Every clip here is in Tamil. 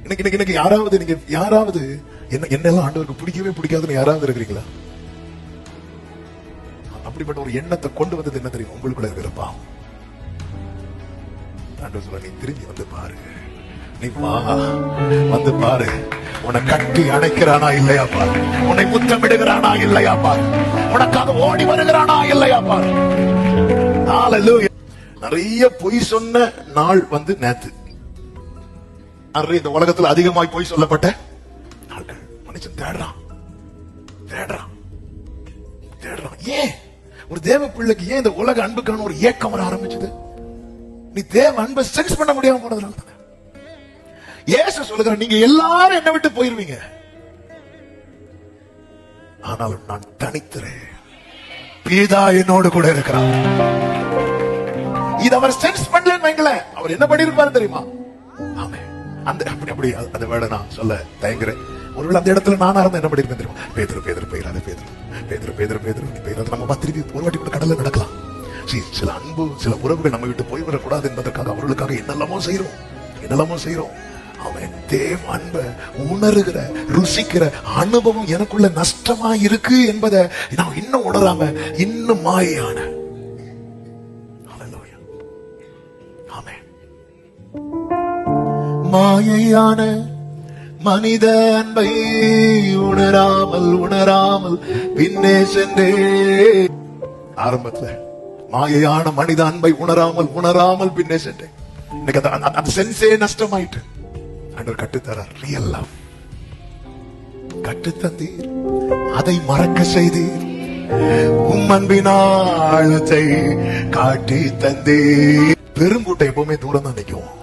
இன்னைக்கு யாராவது என்னெல்லாம் ஆண்டவருக்கு பிடிக்கவே பிடிக்காதுன்னு யாராவது இருக்கிறீங்களா? அப்படிப்பட்ட ஒரு எண்ணத்தை கொண்டு வந்தது என்ன தெரியும்? உங்களுக்குள்ள இருக்கிற பாவம். ஆண்டவர் சொல்ல, நீ திரும்பி வந்து பாரு, நீ வா, வந்து பாரு, உன்னை கட்டி அணைக்கிறானா இல்லையா பாரு, உன்னை முத்தமிடுகிறானா இல்லையா பாரு, உனக்காக ஓடி வருகிறானா இல்லையா பாரு. ஹல்லேலூயா. நிறைய பொய் சொன்ன நாள் வந்து நேத்து. இந்த உலகத்தில் அதிகமாய் பொய் சொல்லப்பட்ட நாட்கள். மனுஷன் தேடுறான். ஏன் ஒரு தேவ பிள்ளைக்கு ஏன் இந்த உலக அன்புக்கான ஒரு ஏக்கம் வர ஆரம்பிச்சது? நீ தேவ அன்பை சென்ஸ் பண்ண முடியாம போனதுனால. இயேசு சொல்லுகிற, நீங்க எல்லாரும் என்ன விட்டு போயிருவீங்க, ஆனாலும் நான் தனித்திறேன், பிதா என்னோடு கூட இருக்கிறார். இது அவர் சென்ஸ் பண்ணலன்னு வைங்களேன், அவர் என்ன பண்ணிருப்பாரு தெரியுமா? ஆமே, அந்த அப்படி அந்த வேட நான் சொல்ல தயங்குறேன். ஒருவேளை அந்த இடத்துல நானா இருந்தா என்ன பண்ணிருப்பேன் தெரியுமா? பேதுரு பெயராத பேதுரு நீ பெயராத. நம்ம திருப்பி ஒரு வாட்டி கூட கடல்ல நடக்கலாம். சில அன்பு, சில உறவுகள் நம்ம விட்டு போய் வரக்கூடாது என்பதற்காக அவர்களுக்காக என்னெல்லாமோ செய்யறோம். அவன் தேவ அன்பை உணர்கிற, ருசிக்கிற அனுபவம் எனக்குள்ள நஷ்டமா இருக்கு என்பதை நான் இன்னும் உணராம இன்னும் மாயான. மாயையான மனித அன்பை உணராமல் பின்னே சென்றே. ஆரம்பத்துல மாயையான மனித அன்பை உணராமல் பின்னே சென்றேன். இன்னைக்கு அந்த சென்ஸே நஷ்டமாயிட்டு. ஆண்டவர் கட்டுத்தரார். ரியல் லவ் கட்டுத்தந்தீர், அதை மறக்க செய்தீர், உம் அன்பின் ஆழத்தை காட்டி தந்தீர். பெருங்கூட்டம் எப்பவுமே தூரம் தான் நிற்கும்.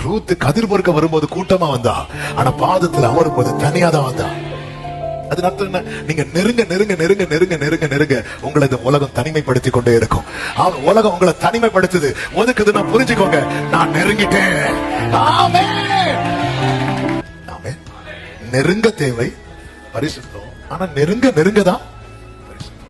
ரூத் கதிர் பொறுக்க வரும்போது கூட்டமா வந்தா, ஆனா பாதத்துல அமரும்போது தனியா தான் வந்தா. அது அர்த்தம் என்ன? நீங்க நெருங்க உங்களை இந்த உலகம் தனிமைப்படுத்தி கொண்டே இருக்கும். உலகம் உங்களை தனிமைப்படுத்துது, ஒதுக்குதுன்னா புரிஞ்சுக்கோங்க, நான் நெருங்கிட்டேன். நெருங்க தேவை பரிசுத்தம். ஆனா நெருங்க தான்